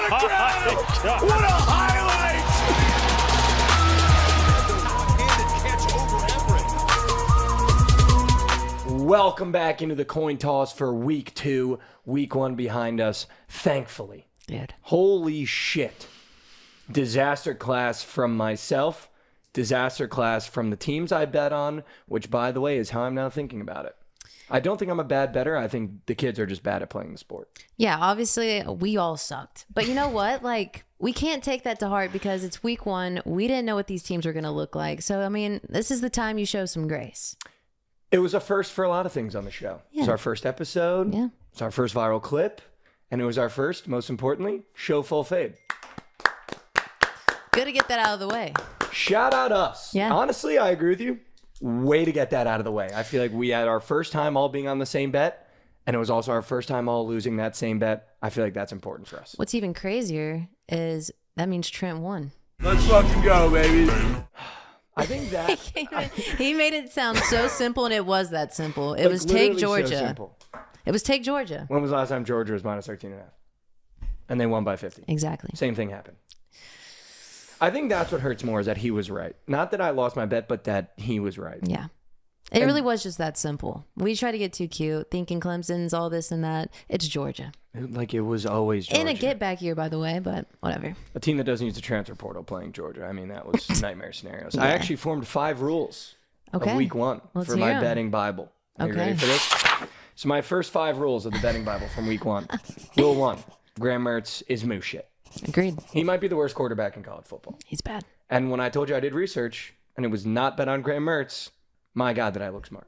What a highlight! Welcome back into the coin toss for week 2, week 1 behind us, thankfully. Dude. Holy shit. Disaster class from myself, disaster class from the teams I bet on, which, by the way, is how I'm now thinking about it. I don't think I'm a bad bettor. I think the kids are just bad at playing the sport. Yeah, obviously, we all sucked. But you know what? Like, we can't take that to heart because it's week 1. We didn't know what these teams were going to look like. So, I mean, this is the time you show some grace. It was a first for a lot of things on the show. Yeah. It was our first episode. Yeah. It's our first viral clip. And it was our first, most importantly, show full fade. Good to get that out of the way. Shout out us. Yeah. Honestly, I agree with you. Way to get that out of the way. I feel like we had our first time all being on the same bet, and it was also our first time all losing that same bet. I feel like that's important for us. What's even crazier is that means Trent won. Let's fucking go, baby. I think that He made it sound so simple, and it was that simple. It like, was take literally Georgia. So simple. It was take Georgia. When was the last time Georgia was minus 13.5? And they won by 50. Exactly. Same thing happened. I think that's what hurts more is that he was right. Not that I lost my bet, but that he was right. Yeah. It really was just that simple. We try to get too cute, thinking Clemson's all this and that. It's Georgia. Like it was always Georgia. In a get back year, by the way, but whatever. A team that doesn't use the transfer portal playing Georgia. I mean, that was nightmare scenarios. I actually formed 5 rules of week 1 Let's for hear my 'em. betting Bible. Are you Okay. ready for this? So my first 5 rules of the betting Bible from week 1. Rule 1, Graham Mertz is moo shit. Agreed. He might be the worst quarterback in college football. He's bad. And when I told you I did research and it was not bet on Graham Mertz, my God, did I look smart.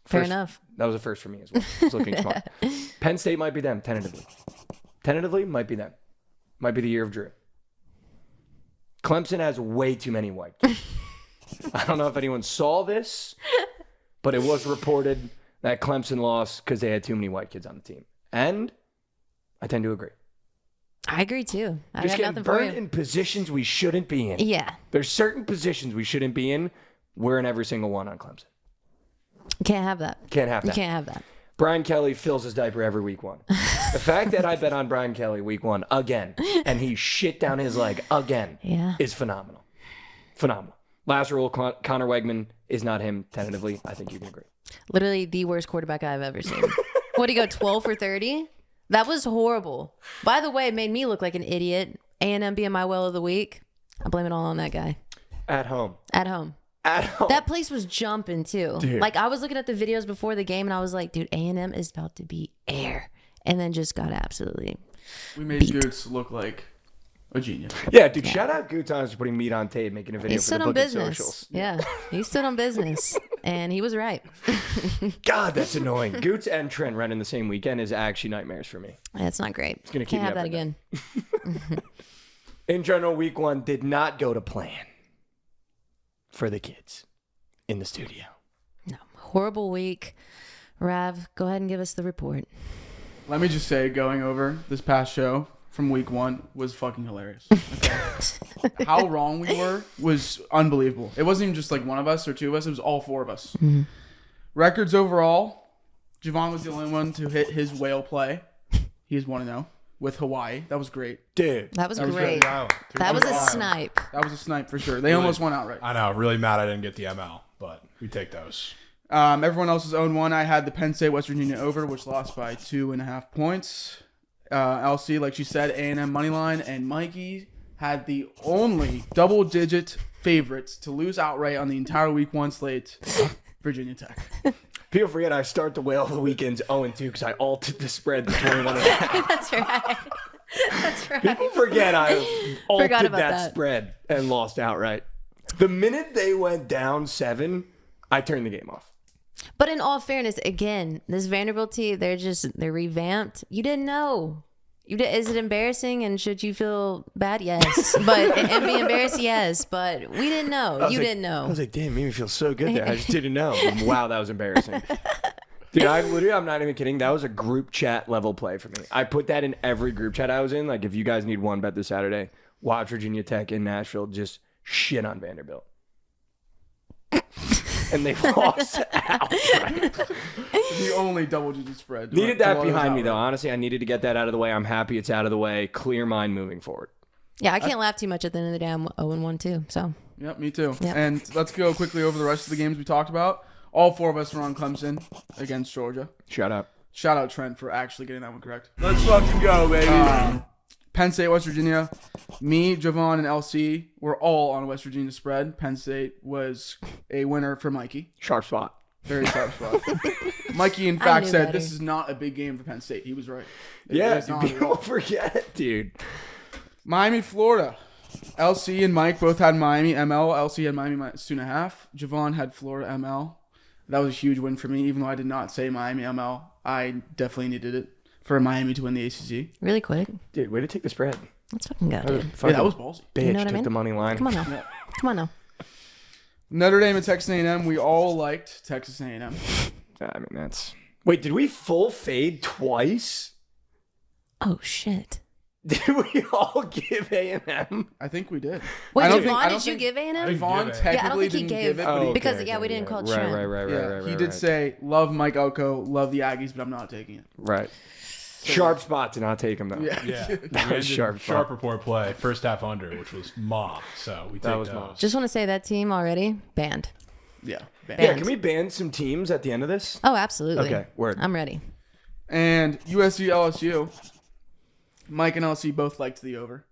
Fair enough. That was a first for me as well. I was looking smart. Penn State might be them, tentatively. Tentatively, might be them. Might be the year of Drew. Clemson has way too many white kids. I don't know if anyone saw this, but it was reported that Clemson lost because they had too many white kids on the team. And I tend to agree. I agree too. I Just got getting nothing for burnt you. in positions we shouldn't be in. Yeah. There's certain positions we shouldn't be in. We're in every single one on Clemson. You can't have that. Can't have that. You can't have that. Brian Kelly fills his diaper every week 1. The fact that I bet on Brian Kelly week 1 again, and he shit down his leg again, is phenomenal. Phenomenal. Last rule, Connor Wegman is not him tentatively. I think you can agree. Literally the worst quarterback I've ever seen. What, he go 12 for 30? That was horrible. By the way, it made me look like an idiot. A&M being my well of the week. I blame it all on that guy. At home. At home. At home. That place was jumping too. Dude. Like, I was looking at the videos before the game and I was like, dude, A&M is about to be air. And then just got absolutely We made beat. Goots look like a genius. Yeah, dude, shout out Good Times for putting meat on tape, making a video He for stood the on Bookit business. socials. Yeah, he stood on business. And he was right. God, that's annoying. Goots and Trent running the same weekend is actually nightmares for me. That's not great. gonna keep Can't me have up that at again. In general, week 1 did not go to plan for the kids in the studio. No. Horrible week. Rav, go ahead and give us the report. Let me just say, going over this past show from week 1 was fucking hilarious. Okay. How wrong we were was unbelievable. It wasn't even just like one of us or 2 of us. It was all 4 of us. Mm-hmm. Records overall, Jovan was the only one to hit his whale play. He is 1-0 with Hawaii. That was great. Dude. That was was great. Wow. That was a snipe. That was a snipe for sure. They almost won outright. I know. Really mad I didn't get the ML, but we take those. Everyone else's own one. I had the Penn State West Virginia over, which lost by 2.5 points. LC, like she said, A&M money line, and Mikey had the only double-digit favorites to lose outright on the entire week 1 slate, Virginia Tech. People forget I start the whale of the weekends 0-2 because I altered the spread to 21.5. That's right. That's right. People forget I altered Forgot that, about that. spread and lost outright. The minute they went down 7, I turned the game off. But in all fairness, again, this Vanderbilt team, they're revamped. You didn't know. Is it embarrassing and should you feel bad? Yes. But and be embarrassed? Yes. But we didn't know. You didn't know. I was like, damn, made me feel so good there. I just didn't know. Wow, that was embarrassing. Dude, I'm not even kidding. That was a group chat level play for me. I put that in every group chat I was in. Like, if you guys need one bet this Saturday, watch Virginia Tech in Nashville just shit on Vanderbilt. and they lost outright. The only double-digit spread. Needed that behind me, though. Honestly, I needed to get that out of the way. I'm happy it's out of the way. Clear mind moving forward. Yeah, I can't laugh too much at the end of the day. I'm 0-1 too, so. Yep, me too. Yep. And let's go quickly over the rest of the games we talked about. All 4 of us are on Clemson against Georgia. Shout out. Shout out Trent for actually getting that one correct. Let's fucking go, baby. Penn State, West Virginia. Me, Jovan, and LC were all on West Virginia spread. Penn State was a winner for Mikey. Sharp spot. Very sharp spot. Mikey, in I fact, knew said better. this is not a big game for Penn State. He was right. Yeah, It's not at people all. forget it, dude. Miami, Florida. LC and Mike both had Miami ML. LC had Miami -2.5. Jovan had Florida ML. That was a huge win for me, even though I did not say Miami ML. I definitely needed it for Miami to win the ACC. Really quick. Dude, way to take the spread. Let's fucking go, dude. Yeah, that was ballsy. Bitch You know what I took mean? the money line. Come on now. Come on now. Notre Dame and Texas A&M. We all liked Texas A&M. I mean, that's... Wait, did we full fade twice? Oh, shit. Did we all give A&M? I think we did. Wait, I don't Javon, think- did you give A&M? didn't Vaughn give it. Yeah, I don't technically think he didn't gave give it, but he, because, yeah, we didn't call it Trent. he did say, love Mike Elko, love the Aggies, but I'm not taking it. Right. Sharp spot to not take him, though. Yeah. Yeah, That was sharp. Sharp report play. First half under, which was Ma. So we That take was those. Ma. Just want to say that team already banned. Yeah. Yeah, Banned. can we ban some teams at the end of this? Oh, absolutely. Okay, word. I'm ready. And USC LSU. Mike and LC both liked the over.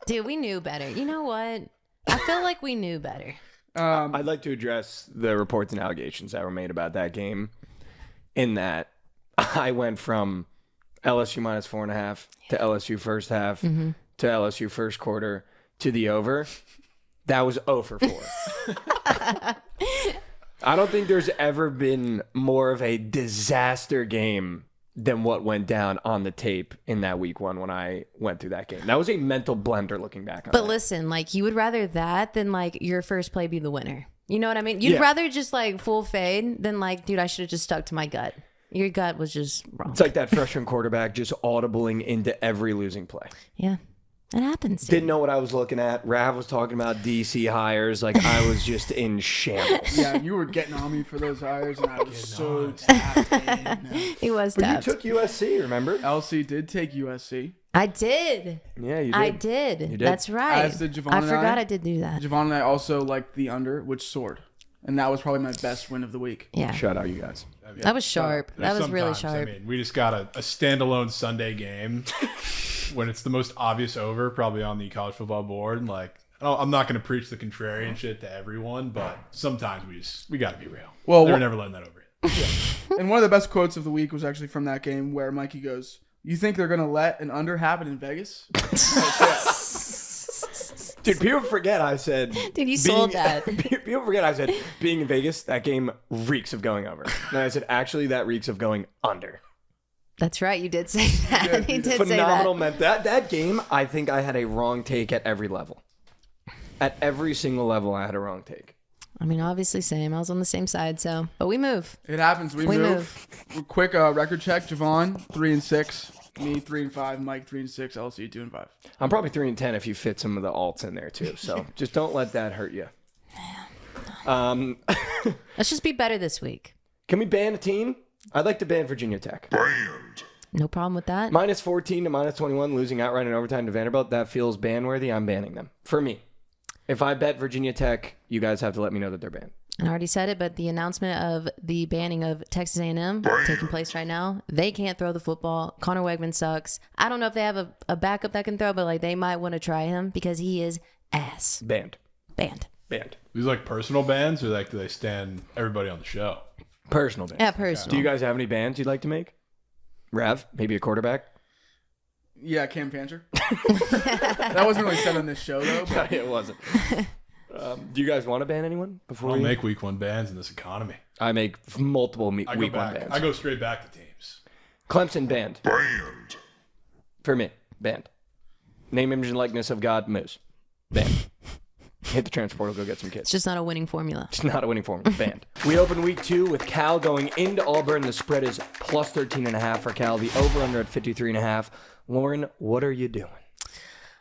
Dude, we knew better. You know what? I feel like we knew better. I'd like to address the reports and allegations that were made about that game in that I went from LSU -4.5 to LSU first half to LSU first quarter to the over. That was 0 for 4. I don't think there's ever been more of a disaster game than what went down on the tape in that week 1 when I went through that game. That was a mental blender looking back on But it. listen, like, you would rather that than, like, your first play be the winner. You know what I mean? You'd Yeah. rather just, like, full fade than, like, dude, I should have just stuck to my gut. Your gut was just wrong. It's like that freshman quarterback just audibling into every losing play. Yeah. It happens. Dude. Didn't know what I was looking at. Rav was talking about DC hires. Like, I was just in shambles. Yeah, you were getting on me for those hires, and I was so tapped in. He was But you tapped. took USC, remember? LC did take USC. I did. Yeah, you did. I did. You did. That's right. As did Javon I and forgot I. I did do that. Javon and I also liked the under, which soared. And that was probably my best win of the week. Yeah. Shout out, you guys. That was sharp. That was really Sometimes, sharp. I mean, we just got a standalone Sunday game when it's the most obvious over probably on the college football board. And like, I'm not going to preach the contrarian shit to everyone, but sometimes we got to be real. Well, They're never letting that over yet. And one of the best quotes of the week was actually from that game where Mikey goes, "You think they're going to let an under happen in Vegas?" Dude, people forget I said... Dude, you sold that. People forget I said, being in Vegas, that game reeks of going over. And I said, actually, that reeks of going under. That's right. You did say that. He did Phenomenal say meant that game, I think I had a wrong take at every level. At every single level, I had a wrong take. that. I mean, obviously, same. I was on the same side, so. But we move. It happens. We move. Quick record check. Javon, 3-6. Me, 3-5. Mike, 3-6. LC, 2-5. I'm probably 3-10 if you fit some of the alts in there too. So just don't let that hurt you. Let's just be better this week. Can we ban a team? I'd like to ban Virginia Tech. No problem with that. -14 to -21, losing outright in overtime to Vanderbilt. That feels ban worthy. I'm banning them. For me. If I bet Virginia Tech, you guys have to let me know that they're banned. I already said it, but the announcement of the banning of Texas A&M taking place right now, they can't throw the football. Connor Wegman sucks. I don't know if they have a backup that can throw, but like they might want to try him because he is ass. Banned. Banned. Banned. These like personal bans or like do they stand everybody on the show? Personal bans. Yeah, personal. Do you guys have any bans you'd like to make? Rav? Maybe a quarterback? Yeah, Cam Fancher. That wasn't really said on this show, though. But It wasn't. Do you guys want to ban anyone before I'll we make week 1 bans in this economy. I make multiple I week go one back. bans. I go straight back to teams. Clemson banned. Banned. For me, banned. Name, image, and likeness of God, Moose. Banned. Hit the transfer portal, go get some kids. It's just not a winning formula. It's not a winning formula. Banned. We open week 2 with Cal going into Auburn. The spread is +13.5 for Cal. The over-under at 53.5. Lauren, what are you doing?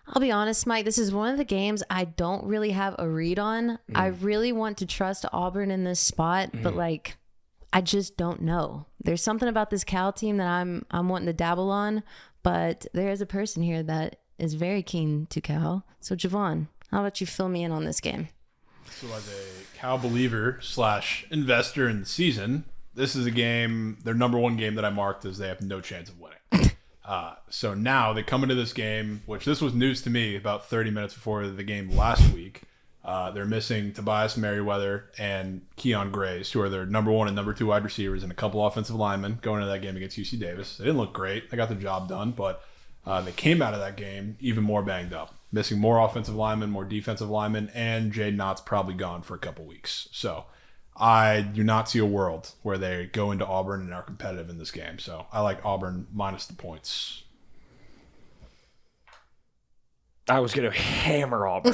I'll be honest, Mike, this is one of the games I don't really have a read on. I really want to trust Auburn in this spot, but like, I just don't know. There's something about this Cal team that I'm wanting to dabble on, but there is a person here that is very keen to Cal. So Jovan, how about you fill me in on this game? So as a Cal believer / investor in the season, this is a game, their number one game that I marked as they have no chance of winning. So now they come into this game, which this was news to me about 30 minutes before the game last week. They're missing Tobias Merriweather and Keon Grace, who are their number 1 and number 2 wide receivers, and a couple offensive linemen going into that game against UC Davis. They didn't look great. They got the job done, but they came out of that game even more banged up, missing more offensive linemen, more defensive linemen, and Jaden Knott's probably gone for a couple weeks. So I do not see a world where they go into Auburn and are competitive in this game. So I like Auburn minus the points. I was going to hammer Auburn.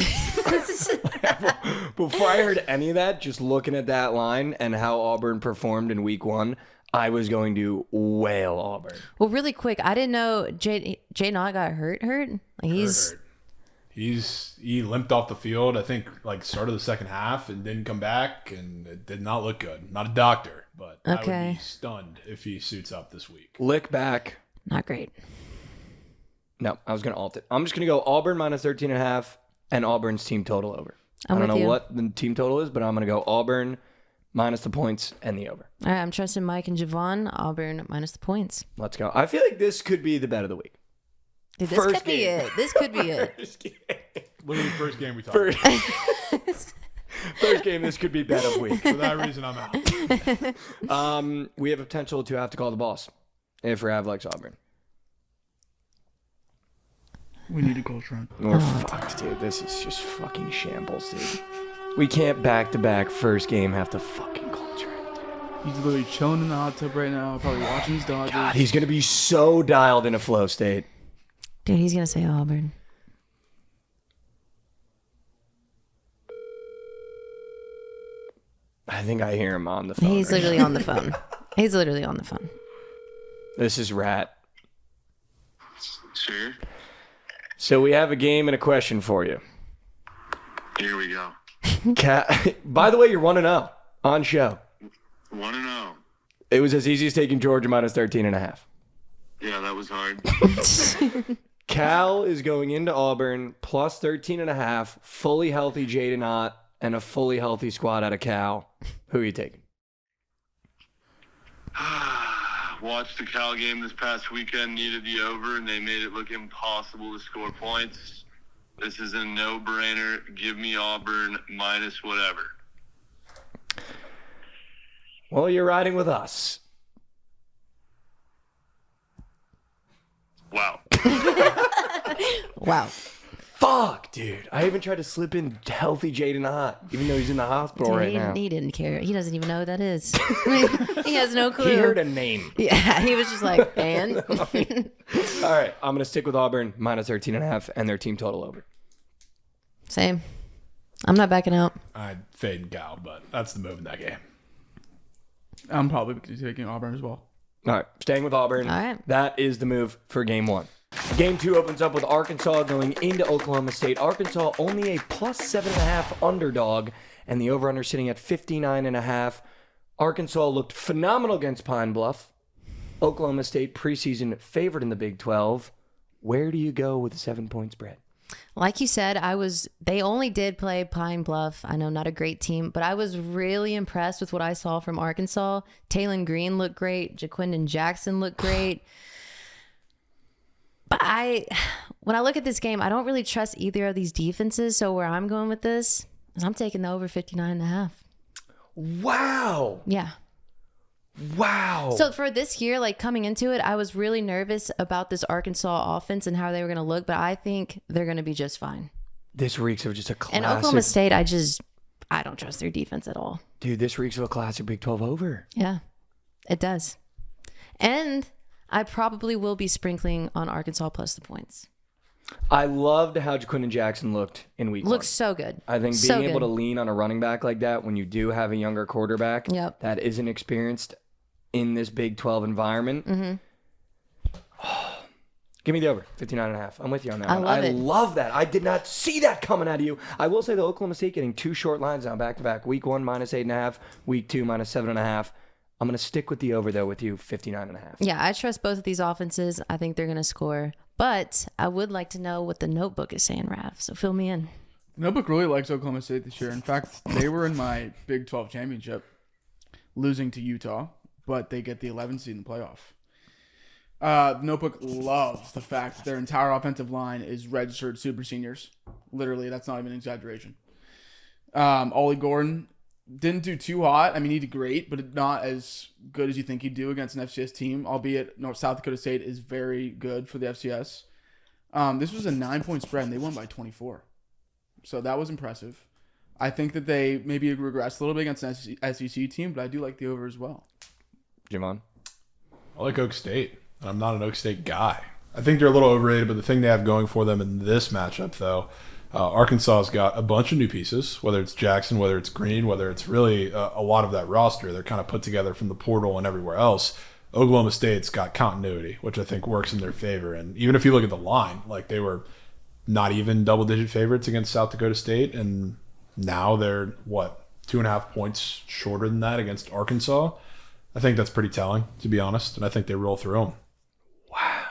Before I heard any of that, just looking at that line and how Auburn performed in week 1, I was going to wail Auburn. Well, really quick, I didn't know Jay Knott got hurt. Like He limped off the field, I think, like started the second half and didn't come back, and it did not look good. Not a doctor, but I would be stunned if he suits up this week. Lick back. Not great. No, I was going to alt it. I'm just going to go Auburn minus 13.5 and Auburn's team total over. I don't know what the team total is, but I'm going to go Auburn minus the points and the over. All right, I'm trusting Mike and Jovan. Auburn minus the points. Let's go. I feel like this could be the bet of the week. Dude, this could be it. This could be it. Literally first game we talked about. First game, this could be bet of week. For that reason, I'm out. We have a potential to have to call the boss if Rav likes Auburn. We need to call Trent. We're fucked, dude. This is just fucking shambles, dude. We can't back-to-back first game have to fucking call Trent, dude. He's literally chilling in the hot tub right now, probably watching his Dodgers. God, he's going to be so dialed in a flow state. Dude, he's going to say Auburn. I think I hear him on the phone. He's literally on the phone. He's literally on the phone. This is Rat. Sure. So we have a game and a question for you. Here we go. By the way, you're 1-0 on show. 1-0. It was as easy as taking Georgia minus 13.5. Yeah, that was hard. Cal is going into Auburn plus 13.5, fully healthy Jaden Knott, and a fully healthy squad out of Cal. Who are you taking? Watched the Cal game this past weekend, needed the over, and they made it look impossible to score points. This is a no-brainer. Give me Auburn minus whatever. Well, you're riding with us. Wow. Wow. Fuck, dude. I even tried to slip in healthy Jaden Knott, even though he's in the hospital right now. He didn't care. He doesn't even know who that is. He has no clue. He heard a name. Yeah, he was just like, and? All right, I'm going to stick with Auburn, minus 13.5, and their team total over. Same. I'm not backing out. I'd fade Cal, but that's the move in that game. I'm probably taking Auburn as well. All right, staying with Auburn. All right. That is the move for game 1. Game 2 opens up with Arkansas going into Oklahoma State. Arkansas only a plus 7.5 underdog, and the over-under sitting at 59.5. Arkansas looked phenomenal against Pine Bluff. Oklahoma State preseason favorite in the Big 12. Where do you go with the 7-point spread? Like you said, they only did play Pine Bluff. I know, not a great team, but I was really impressed with what I saw from Arkansas. Taylon Green looked great. Jaquindon Jackson looked great. But when I look at this game, I don't really trust either of these defenses. So where I'm going with this is I'm taking the over 59.5. Wow. Yeah. Wow. So for this year, like coming into it, I was really nervous about this Arkansas offense and how they were going to look, but I think they're going to be just fine. This reeks of just a classic. And Oklahoma State, I don't trust their defense at all. Dude, this reeks of a classic Big 12 over. Yeah, it does. And I probably will be sprinkling on Arkansas plus the points. I loved how Jaquindon Jackson looked in week 1. Looks so good. I think So being able good. to lean on a running back like that when you do have a younger quarterback that isn't experienced in this Big 12 environment. Mm-hmm. Give me the over, 59.5. I'm with you on that one. love it. Love that. I did not see that coming out of you. I will say the Oklahoma State getting 2 short lines now back-to-back. Week 1, -8.5. Week 2, -7.5. I'm going to stick with the over, though, with you, 59.5. Yeah, I trust both of these offenses. I think they're going to score. But I would like to know what the notebook is saying, Rav. So fill me in. Notebook really likes Oklahoma State this year. In fact, they were in my Big 12 championship, losing to Utah, but they get the 11th seed in the playoff. Notebook loves the fact that their entire offensive line is registered super seniors. Literally, that's not even an exaggeration. Ollie Gordon didn't do too hot. I mean, he did great, but not as good as you think he'd do against an FCS team, albeit South Dakota State is very good for the FCS. This was a 9-point spread, and they won by 24. So that was impressive. I think that they maybe regressed a little bit against an SEC team, but I do like the over as well. Jovan? I like Oak State. I'm not an Oak State guy. I think they're a little overrated, but the thing they have going for them in this matchup, though, Arkansas's got a bunch of new pieces, whether it's Jackson, whether it's Green, whether it's really a lot of that roster. They're kind of put together from the portal and everywhere else. Oklahoma State's got continuity, which I think works in their favor. And even if you look at the line, like they were not even double-digit favorites against South Dakota State, and now they're, 2.5 points shorter than that against Arkansas? I think that's pretty telling, to be honest, and I think they roll through them. Wow.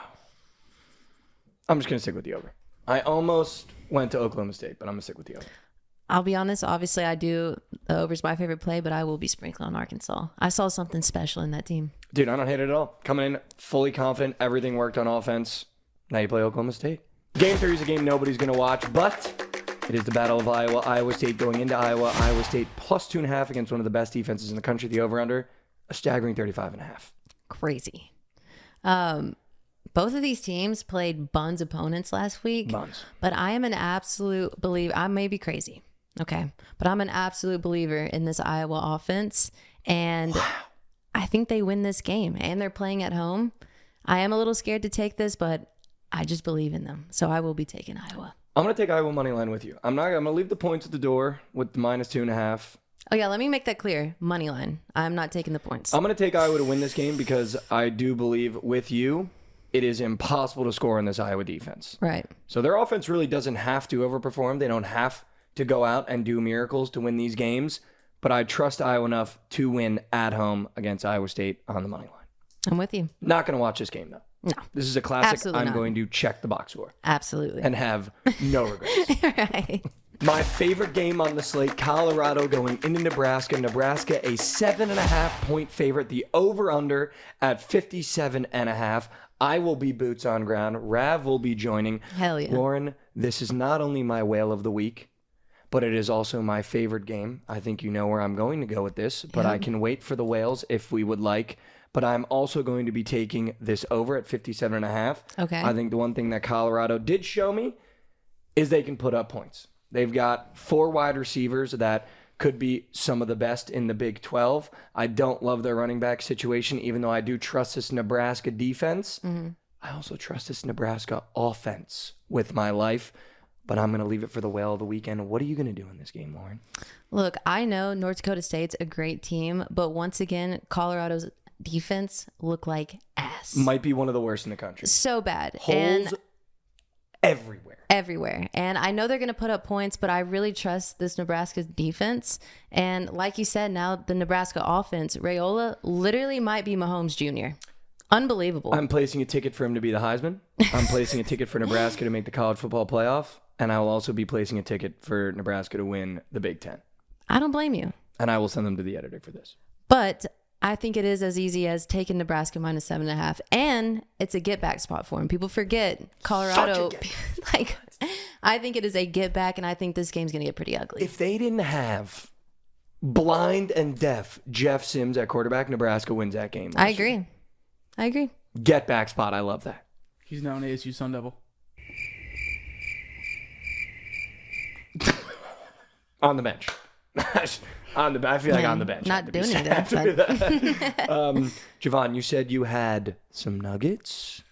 I'm just going to stick with the over. I almost went to Oklahoma State, but I'm going to stick with the over. I'll be honest. Obviously, the over's my favorite play, but I will be sprinkling on Arkansas. I saw something special in that team. Dude, I don't hate it at all. Coming in fully confident, everything worked on offense. Now you play Oklahoma State. Game 3 is a game nobody's going to watch, but it is the Battle of Iowa. Iowa State going into Iowa. Iowa State plus 2.5 against one of the best defenses in the country. The over-under, a staggering 35.5. Crazy. Both of these teams played Buns opponents last week. Buns. But I am an absolute believer. I may be crazy, okay? But I'm an absolute believer in this Iowa offense. And I think they win this game. And they're playing at home. I am a little scared to take this, but I just believe in them. So I will be taking Iowa. I'm going to take Iowa money line with you. I'm going to leave the points at the door with the -2.5. Oh, yeah, let me make that clear. Money line. I'm not taking the points. I'm going to take Iowa to win this game because I do believe with you, it is impossible to score in this Iowa defense. Right. So their offense really doesn't have to overperform. They don't have to go out and do miracles to win these games. But I trust Iowa enough to win at home against Iowa State on the money line. I'm with you. Not going to watch this game, though. No. This is a classic. Absolutely I'm not. going to check the box score. Absolutely. And have no regrets. Right. My favorite game on the slate, Colorado going into Nebraska. Nebraska, a 7.5-point favorite. The over-under at 57.5. I will be boots on ground. Rav will be joining. Hell yeah. Lauren, this is not only my whale of the week, but it is also my favorite game. I think you know where I'm going to go with this, but I can wait for the whales if we would like. But I'm also going to be taking this over at 57.5. Okay. I think the one thing that Colorado did show me is they can put up points. They've got 4 wide receivers that could be some of the best in the Big 12. I don't love their running back situation, even though I do trust this Nebraska defense. Mm-hmm. I also trust this Nebraska offense with my life. But I'm going to leave it for the whale of the weekend. What are you going to do in this game, Lauren? Look, I know North Dakota State's a great team, but once again, Colorado's defense look like ass. Might be one of the worst in the country. So bad. Holes everywhere. Everywhere. And I know they're going to put up points, but I really trust this Nebraska defense. And like you said, now the Nebraska offense, Raiola literally might be Mahomes Jr. Unbelievable. I'm placing a ticket for him to be the Heisman. I'm placing a ticket for Nebraska to make the college football playoff. And I will also be placing a ticket for Nebraska to win the Big Ten. I don't blame you. And I will send them to the editor for this. But I think it is as easy as taking Nebraska minus 7.5. And it's a get back spot for him. People forget Colorado. Like, I think it is a get back, and I think this game's going to get pretty ugly. If they didn't have blind and deaf Jeff Sims at quarterback, Nebraska wins that game. I agree. I agree. Get back spot. I love that. He's now an ASU Sun Devil. On the bench. I feel like on the bench. Not doing anything. Jovan, you said you had some nuggets.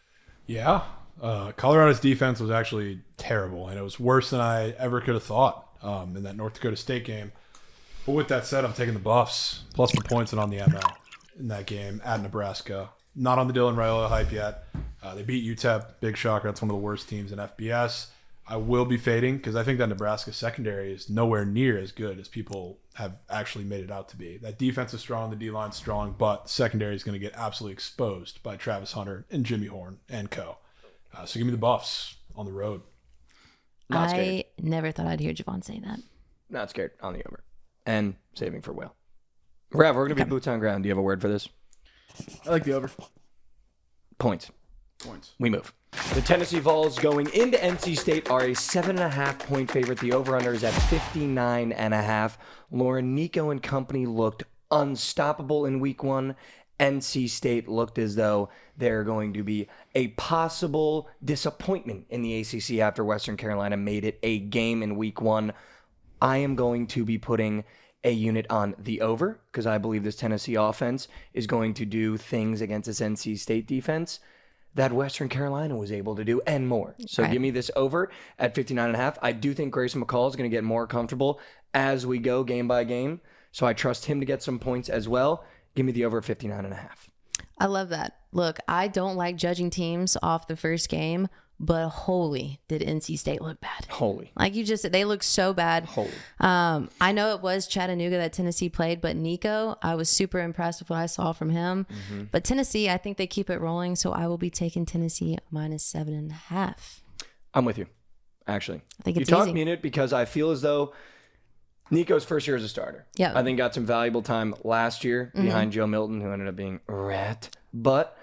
Yeah. Colorado's defense was actually terrible, and it was worse than I ever could have thought in that North Dakota State game. But with that said, I'm taking the Buffs, plus the points and on the ML in that game at Nebraska. not on the Dylan Raiola hype yet. They beat UTEP, big shocker. That's one of the worst teams in FBS. I will be fading because I think that Nebraska secondary is nowhere near as good as people have actually made it out to be. That defense is strong, the D-line's strong, but the secondary is going to get absolutely exposed by Travis Hunter and Jimmy Horn and co. So give me the Buffs on the road. Not scared. I never thought I'd hear Jovan say that. Not scared on the over. And saving for Will. Rav, we're going to be boots on ground. Do you have a word for this? I like the over. Points. Points. We move. The Tennessee Vols going into NC State are a 7.5-point favorite. The over-under is at 59.5. Lauren, Nico and company looked unstoppable in week 1. NC State looked as though they're going to be a possible disappointment in the ACC after Western Carolina made it a game in week 1. I am going to be putting a unit on the over because I believe this Tennessee offense is going to do things against this NC State defense that Western Carolina was able to do and more. So give me this over at 59.5. I do think Grayson McCall is going to get more comfortable as we go game by game. So I trust him to get some points as well. Give me the over at 59.5. I love that. Look, I don't like judging teams off the first game, but holy, did NC State look bad. Holy. Like you just said, they look so bad. Holy. I know it was Chattanooga that Tennessee played, but Nico, I was super impressed with what I saw from him. Mm-hmm. But Tennessee, I think they keep it rolling, so I will be taking Tennessee -7.5. I'm with you, actually. I think it's you talked easy. me in it because I feel as though Nico's first year as a starter. Yeah. I think got some valuable time last year behind Joe Milton, who ended up being a rat. But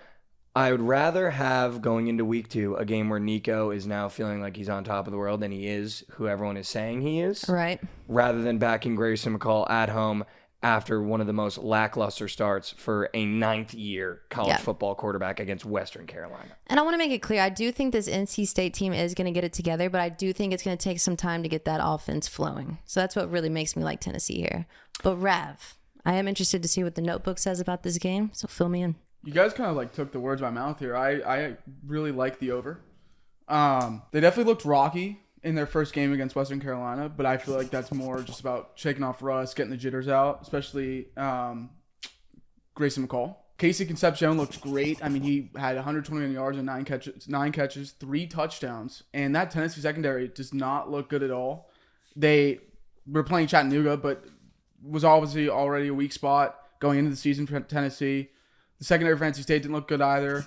I would rather have, going into week 2, a game where Nico is now feeling like he's on top of the world than he is who everyone is saying he is. Right. Rather than backing Grayson McCall at home after one of the most lackluster starts for a 9th-year college football quarterback against Western Carolina. And I want to make it clear, I do think this NC State team is going to get it together, but I do think it's going to take some time to get that offense flowing. So that's what really makes me like Tennessee here. But Rav, I am interested to see what the notebook says about this game, so fill me in. You guys kind of like took the words out of my mouth here. I really like the over. They definitely looked rocky in their first game against Western Carolina, but I feel like that's more just about shaking off rust, getting the jitters out, especially Grayson McCall. Casey Concepcion looked great. I mean, he had 121 yards and 9 catches, 3 touchdowns, and that Tennessee secondary does not look good at all. They were playing Chattanooga, but was obviously already a weak spot going into the season for Tennessee. The secondary for NC State didn't look good either.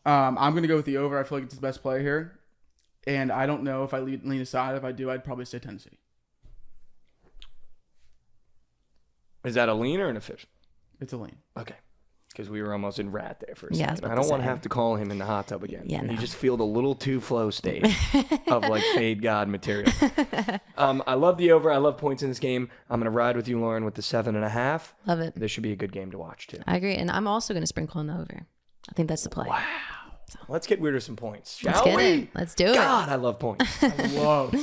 I'm going to go with the over. I feel like it's the best play here. And I don't know if I lean aside. If I do, I'd probably say Tennessee. Is that a lean or an official? It's a lean. Okay. Because we were almost in rat there for a Yeah, I was second. about I don't to want to say. have to call him in the hot tub again. Yeah, He no. just feel a little too flow state of like fade God material. I love the over. I love points in this game. I'm going to ride with you, Lauren, with the 7.5. Love it. This should be a good game to watch, too. I agree. And I'm also going to sprinkle in the over. I think that's the play. Wow. Let's get weird with some points, shall Let's get we? it. Let's do it. God, I love points. I love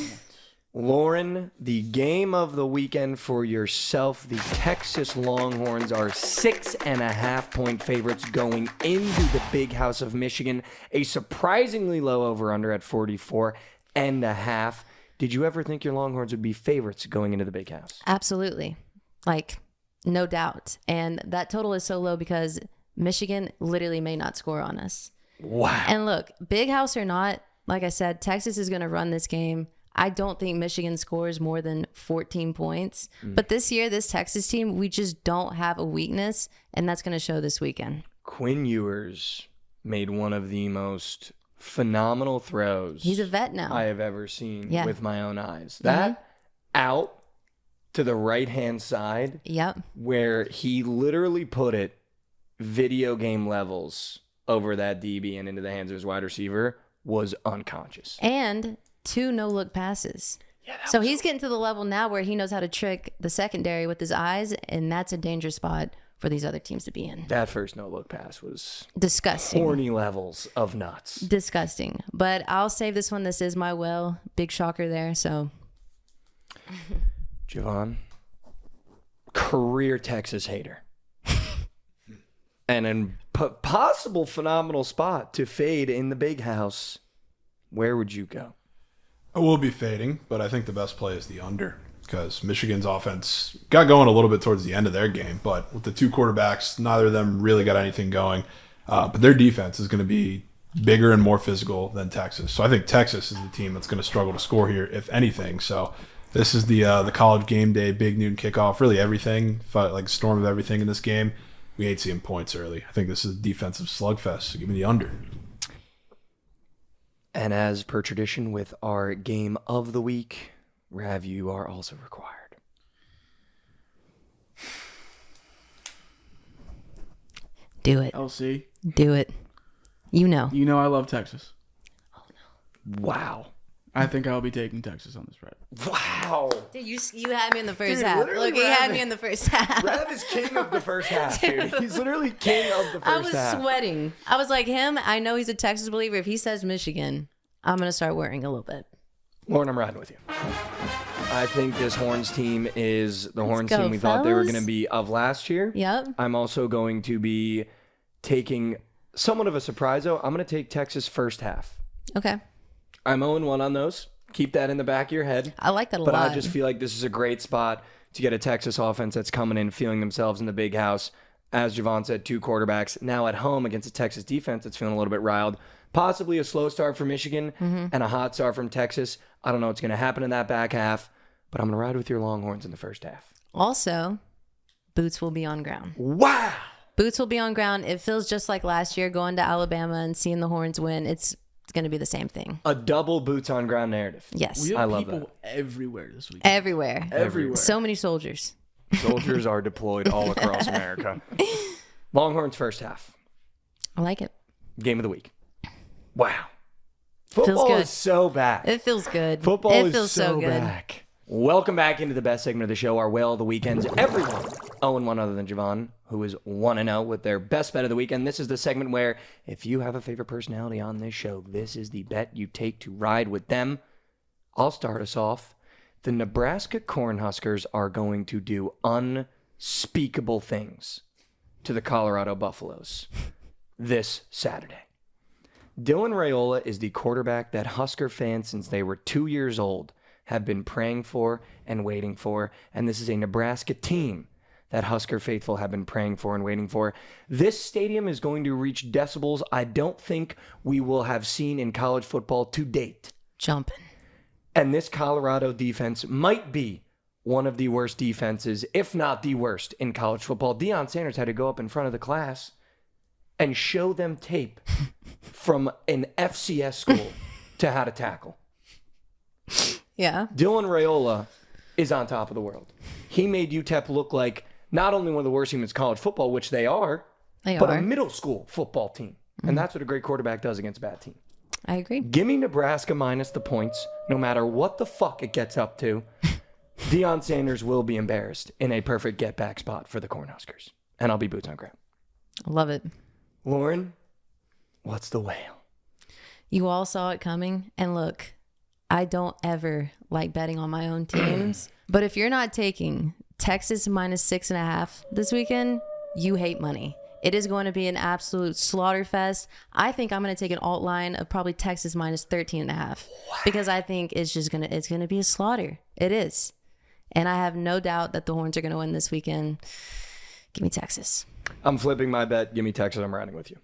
Lauren, the game of the weekend for yourself. The Texas Longhorns are 6.5-point favorites going into the Big House of Michigan. A surprisingly low over-under at 44.5. Did you ever think your Longhorns would be favorites going into the Big House? Absolutely. Like, no doubt. And that total is so low because Michigan literally may not score on us. Wow. And look, Big House or not, like I said, Texas is going to run this game. I don't think Michigan scores more than 14 points. But this year, this Texas team, we just don't have a weakness, and that's going to show this weekend. Quinn Ewers made one of the most phenomenal throws He's a vet now. I have ever seen Yeah. with my own eyes. That out to the right-hand side Yep. where he literally put it video game levels over that DB and into the hands of his wide receiver was unconscious. And 2 no-look passes. So he's getting to the level now where he knows how to trick the secondary with his eyes, and that's a dangerous spot for these other teams to be in. That first no-look pass was Disgusting. horny levels of nuts. Disgusting. But I'll save this one. This is my will. Big shocker there. So Jovan, career Texas hater. And a possible phenomenal spot to fade in the Big House. Where would you go? I will be fading, but I think the best play is the under because Michigan's offense got going a little bit towards the end of their game, but with the 2 quarterbacks, neither of them really got anything going. But their defense is going to be bigger and more physical than Texas. So I think Texas is the team that's going to struggle to score here, if anything. So this is the college game day, big noon kickoff, really everything, like storm of everything in this game. We ain't seeing points early. I think this is a defensive slugfest, so give me the under. And as per tradition with our game of the week, Rav, you are also required. Do it. LC. Do it. You know. You know I love Texas. Wow. I think I'll be taking Texas on the spread. Wow. Dude, you had me in the first Dude, half. literally Look, you Rav had me in the first half. Rav is king of the first half, dude. He's literally king of the I first was half. sweating. I was like, him, I know he's a Texas believer. If he says Michigan, I'm going to start worrying a little bit. Lauren, I'm riding with you. I think this Horns team is the Horns go, team we thought they were fellas. going to be of last year. Yep. I'm also going to be taking somewhat of a surprise, though. I'm going to take Texas first half. Okay. I'm 0-1 on those. Keep that in the back of your head. I like that a But lot. I just feel like this is a great spot to get a Texas offense that's coming in, feeling themselves in the big house. As Jovan said, 2 quarterbacks. Now at home against a Texas defense that's feeling a little bit riled. Possibly a slow start for Michigan and a hot start from Texas. I don't know what's going to happen in that back half, but I'm going to ride with your Longhorns in the first half. Also, boots will be on ground. Wow. Boots will be on ground. It feels just like last year going to Alabama and seeing the Horns win. It's going to be the same thing. A double boots on ground narrative. Yes. We I have love people that. everywhere this week. Everywhere. Everywhere. So many soldiers. Soldiers are deployed all across America. Longhorns first half. I like it. Game of the week. Wow. Football good. is so back. It feels good. Football it is feels so good. back. Welcome back into the best segment of the show, our Whale of the Weekends. Everyone 0-1 other than Jovan, who is 1-0 with their best bet of the weekend. This is the segment where if you have a favorite personality on this show, this is the bet you take to ride with them. I'll start us off. The Nebraska Cornhuskers are going to do unspeakable things to the Colorado Buffaloes this Saturday. Dylan Raiola is the quarterback that Husker fans, since they were 2 years old, have been praying for and waiting for. And this is a Nebraska team that Husker faithful have been praying for and waiting for. This stadium is going to reach decibels I don't think we will have seen in college football to date. Jumping. And this Colorado defense might be one of the worst defenses, if not the worst, in college football. Deion Sanders had to go up in front of the class and show them tape from an FCS school to how to tackle. Yeah. Dylan Raiola is on top of the world. He made UTEP look like not only one of the worst teams in college football, which they are, but a middle school football team. And that's what a great quarterback does against a bad team. I agree. Give me Nebraska minus the points, no matter what the fuck it gets up to. Deion Sanders will be embarrassed in a perfect get-back spot for the Cornhuskers. And I'll be boots on ground. I love it. Lauren, what's the whale? You all saw it coming. And look, I don't ever like betting on my own teams. But if you're not taking Texas minus 6.5 this weekend, you hate money. It is going to be an absolute slaughter fest. I think I'm going to take an alt line of probably Texas minus 13.5 because I think it's going to be a slaughter. It is. And I have no doubt that the Horns are going to win this weekend. Give me Texas. I'm flipping my bet. Give me Texas. I'm riding with you.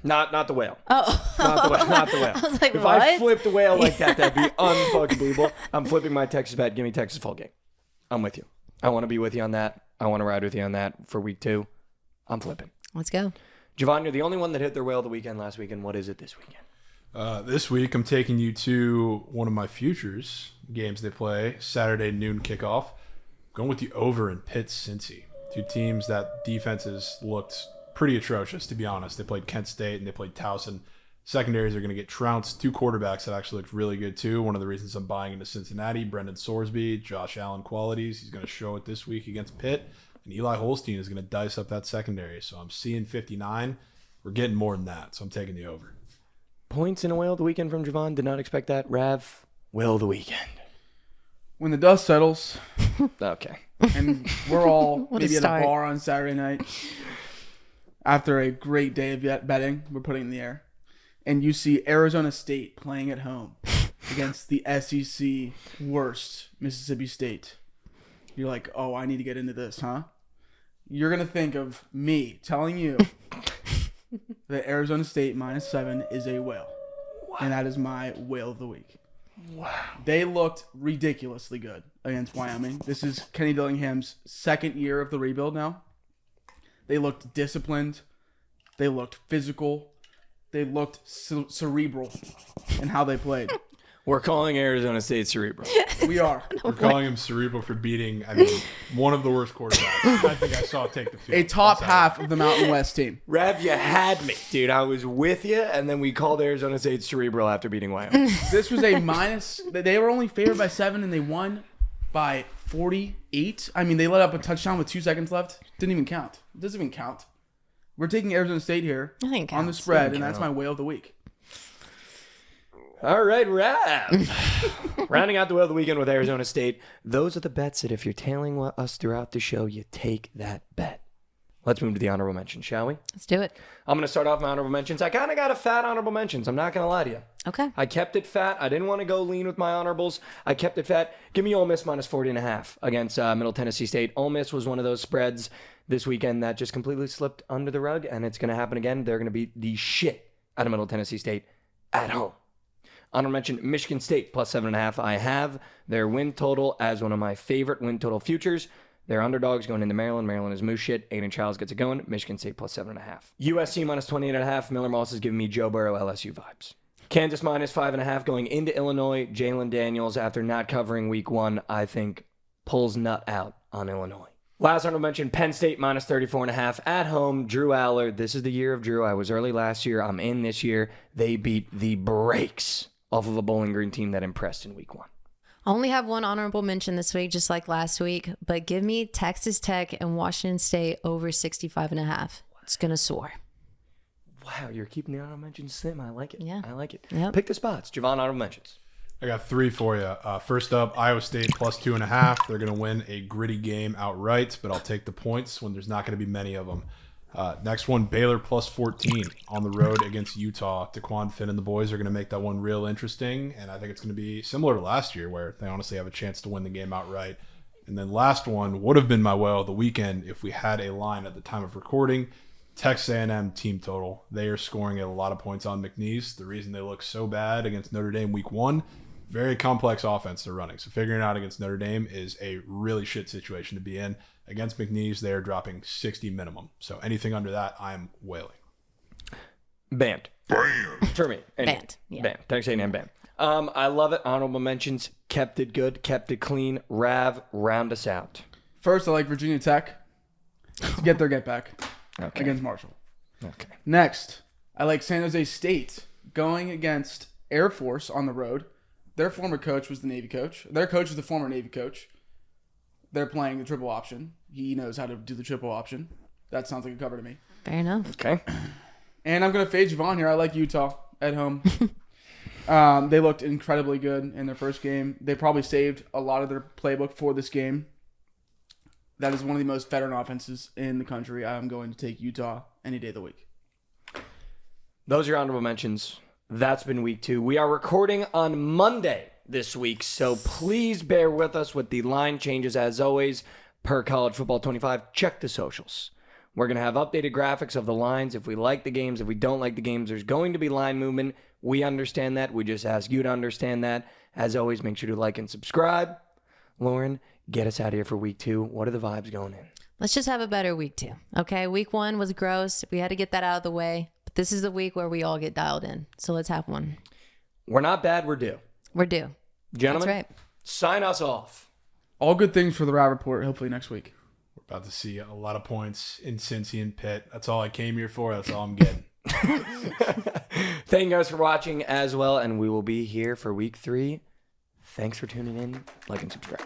not the whale. Oh. Not the whale. Not the whale. I was like, if what? I flipped the whale like that, that'd be unfucking believable. I'm flipping my Texas bet. Give me Texas full game. I'm with you. I want to be with you on that. I want to ride with you on that for week 2. I'm flipping. Let's go. Jovan, you're the only one that hit their whale the weekend last weekend. What is it this weekend? This week, I'm taking you to one of my futures games they play, Saturday noon kickoff. Going with the over in Pitt Cincy. 2 teams that defenses looked pretty atrocious, to be honest. They played Kent State and they played Towson. Secondaries are going to get trounced. 2 quarterbacks that actually looked really good, too. One of the reasons I'm buying into Cincinnati, Brendan Sorsby, Josh Allen qualities. He's going to show it this week against Pitt. And Eli Holstein is going to dice up that secondary. So I'm seeing 59. We're getting more than that. So I'm taking the over. Points in a whale of the weekend from Jovan. Did not expect that. Rav, whale of the weekend. When the dust settles Okay. and we're all What a maybe at start. a bar on Saturday night after a great day of betting, we're putting in the air, and you see Arizona State playing at home against the SEC worst Mississippi State. You're like, oh, I need to get into this, huh? You're going to think of me telling you that Arizona State -7 is a whale. Wow. And that is my whale of the week. Wow. They looked ridiculously good against Wyoming. This is Kenny Dillingham's second year of the rebuild now. They looked disciplined. They looked physical. They looked cerebral in how they played. We're calling Arizona State cerebral. We are. We're calling him cerebral for beating, one of the worst quarterbacks I think I saw take the field. A top half of the Mountain West team. Rev, you had me, dude. I was with you, and then we called Arizona State cerebral after beating Wyoming. This was a minus. They were only favored by 7, and they won by 48. I mean, they let up a touchdown with 2 seconds left. Didn't even count. It doesn't even count. We're taking Arizona State here on the spread, and that's my whale of the week. All right, Rav. Rounding out the whale of the weekend with Arizona State. Those are the bets that if you're tailing us throughout the show, you take that bet. Let's move to the honorable mentions, shall we? Let's do it. I'm going to start off my honorable mentions. I kind of got a fat honorable mentions. I'm not going to lie to you. Okay. I kept it fat. I didn't want to go lean with my honorables. I kept it fat. Give me Ole Miss -40.5 against Middle Tennessee State. Ole Miss was one of those spreads this weekend that just completely slipped under the rug, and it's going to happen again. They're going to beat the shit out of Middle Tennessee State at home. Honorable mention, Michigan State +7.5. I have their win total as one of my favorite win total futures. They're underdogs going into Maryland. Maryland is moose shit. Aiden Childs gets it going. Michigan State +7.5. USC -28.5. Miller Moss is giving me Joe Burrow LSU vibes. Kansas -5.5 going into Illinois. Jalen Daniels, after not covering week 1, I think pulls nut out on Illinois. Last honorable mention, Penn State -34.5 at home. Drew Allard. This is the year of Drew. I was early last year. I'm in this year. They beat the brakes off of a Bowling Green team that impressed in week 1. I only have one honorable mention this week, just like last week, but give me Texas Tech and Washington State over 65.5. It's going to soar. Wow, you're keeping the honorable mentions slim. I like it. Yeah. I like it. Yep. Pick the spots. Jovan, honorable mentions. I got 3 for you. First up, Iowa State +2.5. They're going to win a gritty game outright, but I'll take the points when there's not going to be many of them. Next one, Baylor +14 on the road against Utah. Daquan Finn and the boys are going to make that one real interesting, and I think it's going to be similar to last year where they honestly have a chance to win the game outright. And then last one would have been my whale of the weekend if we had a line at the time of recording. Texas A&M team total. They are scoring a lot of points on McNeese. The reason they look so bad against Notre Dame week 1, very complex offense they're running. So figuring it out against Notre Dame is a really shit situation to be in. Against McNeese, they are dropping 60 minimum. So anything under that, I'm whaling. Banned. For me. Anyway, Banned. Yeah. Banned. Texas A&M banned. I love it. Honorable mentions. Kept it good. Kept it clean. Rav, round us out. First, I like Virginia Tech to get their get back against Marshall. Okay. Next, I like San Jose State going against Air Force on the road. Their former coach was the Navy coach. Their coach is the former Navy coach. They're playing the triple option. He knows how to do the triple option. That sounds like a cover to me. Fair enough. Okay. And I'm going to fade Jovan here. I like Utah at home. They looked incredibly good in their first game. They probably saved a lot of their playbook for this game. That is one of the most veteran offenses in the country. I'm going to take Utah any day of the week. Those are your honorable mentions. That's been week 2. We are recording on Monday this week, so please bear with us with the line changes as always. Per College Football 25, check the socials. We're going to have updated graphics of the lines. If we like the games, if we don't like the games, there's going to be line movement. We understand that. We just ask you to understand that. As always, make sure to like and subscribe. Lauren, get us out of here for week 2. What are the vibes going in? Let's just have a better week 2. Okay, week 1 was gross. We had to get that out of the way. But this is the week where we all get dialed in. So let's have one. We're not bad. We're due. We're due. Gentlemen, That's right. Sign us off. All good things for the Rav Report, hopefully next week. We're about to see a lot of points in Cincy and Pitt. That's all I came here for. That's all I'm getting. Thank you guys for watching as well, and we will be here for week 3. Thanks for tuning in. Like and subscribe.